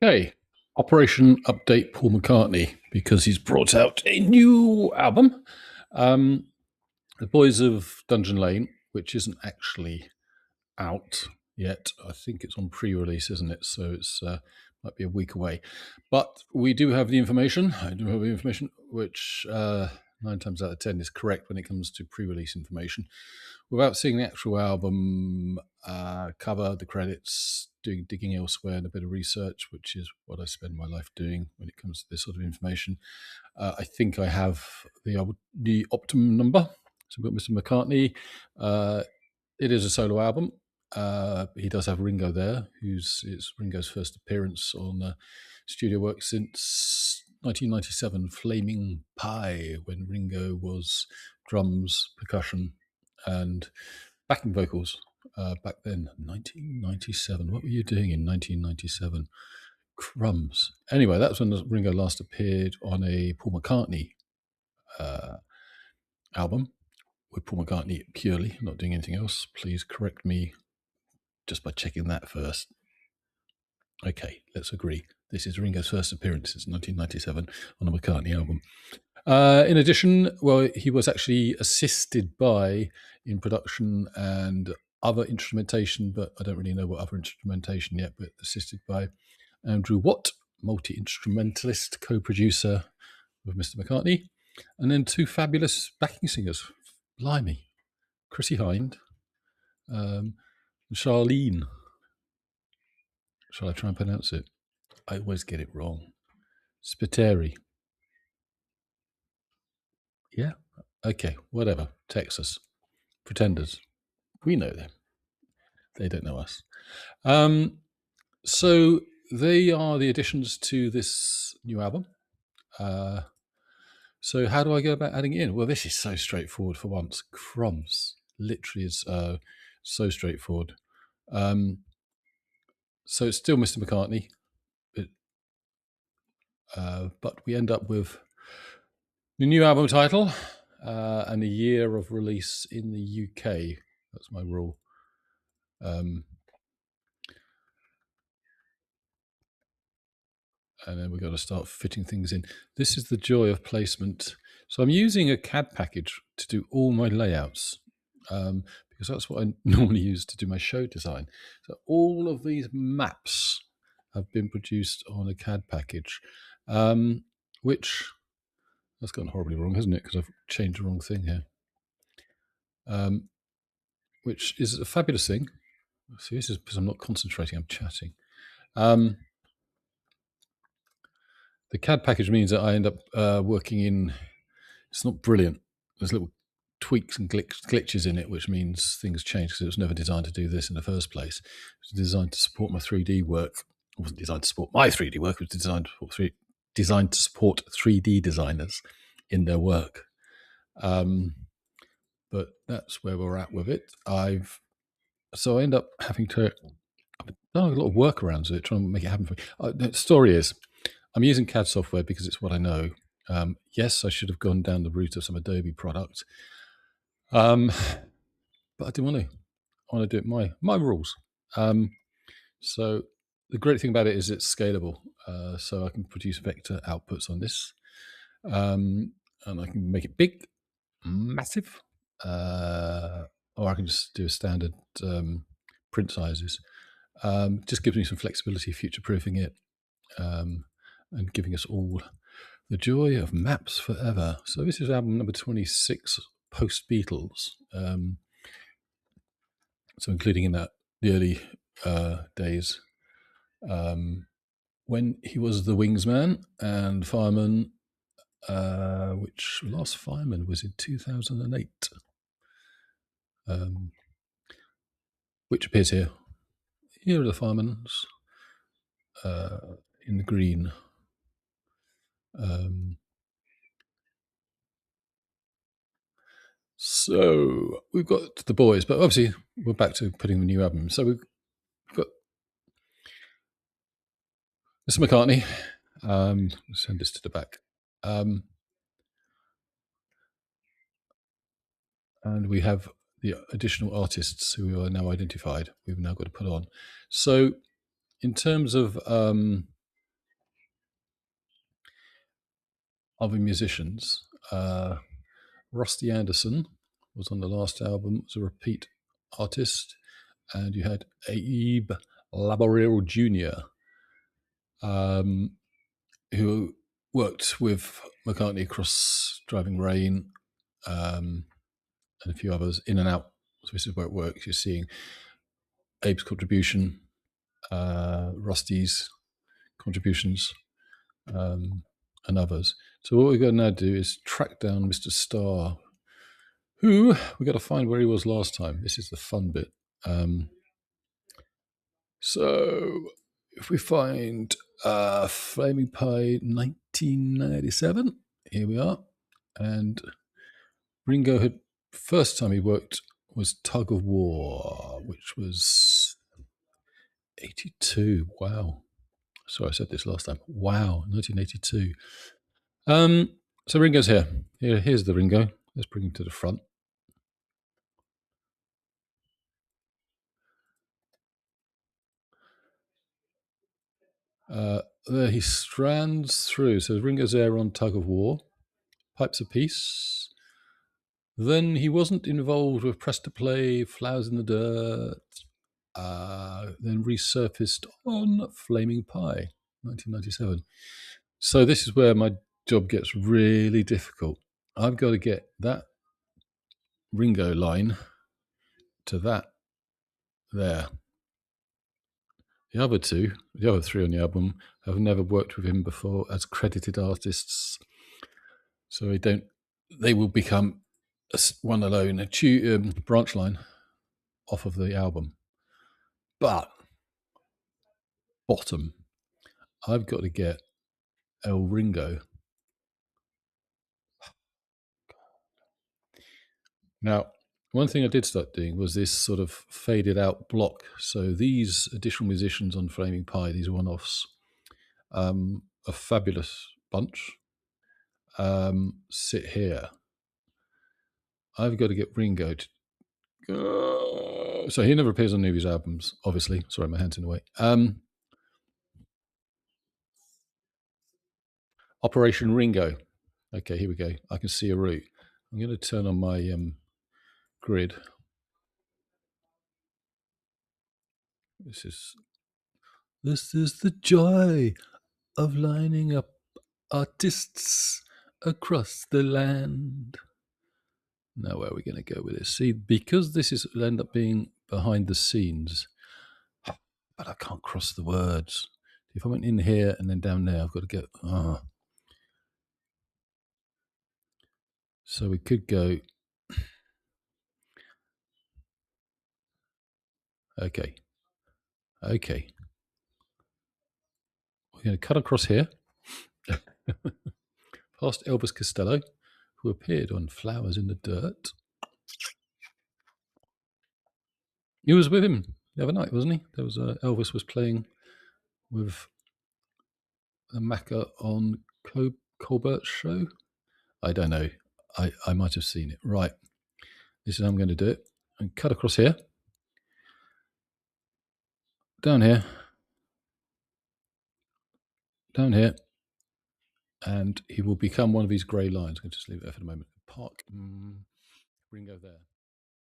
Okay, Operation Update Paul McCartney, because he's brought out a new album. The Boys of Dungeon Lane, which isn't actually out yet. I think it's on pre-release, isn't it? So it's might be a week away. But we do have the information. I do have the information, which 9 times out of 10 is correct when it comes to pre-release information. Without seeing the actual album cover, the credits, digging elsewhere, and a bit of research, which is what I spend my life doing when it comes to this sort of information. I think I have the optimum number. So we've got Mr. McCartney. It is a solo album. He does have Ringo there, it's Ringo's first appearance on studio work since 1997, Flaming Pie, when Ringo was drums, percussion, and backing vocals. Back then, 1997. What were you doing in 1997? Crumbs. Anyway, that's when Ringo last appeared on a Paul McCartney album, with Paul McCartney purely, not doing anything else. Please correct me just by checking that first. Okay, let's agree. This is Ringo's first appearance since 1997 on a McCartney album. In addition, well, he was actually assisted by, in production and other instrumentation, but I don't really know what other instrumentation yet, but assisted by Andrew Watt, multi-instrumentalist, co-producer with Mr. McCartney, and then two fabulous backing singers, blimey, Chrissy Hind, Charlene. Shall I try and pronounce it? I always get it wrong. Spiteri. Yeah? Okay, whatever. Texas. Pretenders. We know them. They don't know us. So they are the additions to this new album. So how do I go about adding it in? Well, this is so straightforward for once. Crumbs. Literally is so straightforward. So it's still Mr. McCartney. But we end up with the new album title and a year of release in the UK. That's my rule. And then we've got to start fitting things in. This is the joy of placement. So I'm using a CAD package to do all my layouts because that's what I normally use to do my show design. So all of these maps have been produced on a CAD package, which that's gone horribly wrong, hasn't it? Because I've changed the wrong thing here, which is a fabulous thing. See, this is because I'm not concentrating, I'm chatting. The CAD package means that I end up working in, it's not brilliant. There's little tweaks and glitches in it, which means things change because it was never designed to do this in the first place. It was designed to support my 3D work. It wasn't designed to support my 3D work. It was designed to support 3D designers in their work. But that's where we're at with it. So I end up having to, I've done a lot of workarounds with it, trying to make it happen for me. The story is, I'm using CAD software because it's what I know. Yes, I should have gone down the route of some Adobe product, but I didn't want to. I want to do it my rules. So the great thing about it is it's scalable. So I can produce vector outputs on this, and I can make it big, massive, or I can just do a standard print sizes. Just gives me some flexibility, future-proofing it, and giving us all the joy of maps forever. So this is album number 26, post-Beatles. So including in that the early days when he was the Wingsman and Fireman, which last Fireman was in 2008, which appears here. Here are the Firemans in the green. So we've got the boys, but obviously we're back to putting the new album. So we've got Mr. McCartney. Send this to the back. And we have the additional artists who are now identified. We've now got to put on. So in terms of other musicians. Rusty Anderson was on the last album as a repeat artist, and you had Abe Laboriel Jr., who worked with McCartney across Driving Rain, and a few others in and out. So this is where it works. You're seeing Abe's contribution, Rusty's contributions, and others. So what we're going to now do is track down Mr. Starr, who we got to find where he was last time. This is the fun bit. So if we find Flaming Pie 1997, here we are. And Ringo had, first time he worked was Tug of War, which was 82. Wow. Sorry, I said this last time. Wow, 1982. So Ringo's here. Here's the Ringo. Let's bring him to the front. There he strands through. So Ringo's there on Tug of War, Pipes of Peace. Then he wasn't involved with Press to Play, Flowers in the Dirt. Then resurfaced on Flaming Pie, 1997. So this is where my job gets really difficult. I've got to get that Ringo line to that there. The other two, the other three on the album, have never worked with him before as credited artists, so they will become one alone, a branch line off of the album. But bottom, I've got to get El Ringo. Now, one thing I did start doing was this sort of faded out block. So these additional musicians on Flaming Pie, these one-offs, a fabulous bunch, sit here. I've got to get Ringo to so he never appears on any of his albums, obviously. Sorry, my hand's in the way. Operation Ringo. Okay, here we go. I can see a route. I'm going to turn on my grid. This is the joy of lining up artists across the land. Now, where are we going to go with this? See, because this will end up being behind the scenes, but I can't cross the words. If I went in here and then down there, I've got to go. So we could go. Okay. We're going to cut across here, past Elvis Costello, who appeared on Flowers in the Dirt. He was with him the other night, wasn't he? There was Elvis was playing with the Macca on Colbert's show. I don't know. I might have seen it. Right. This is how I'm going to do it. And cut across here. Down here. Down here. And he will become one of these grey lines. I'm going to just leave it there for the moment. Park Ringo there.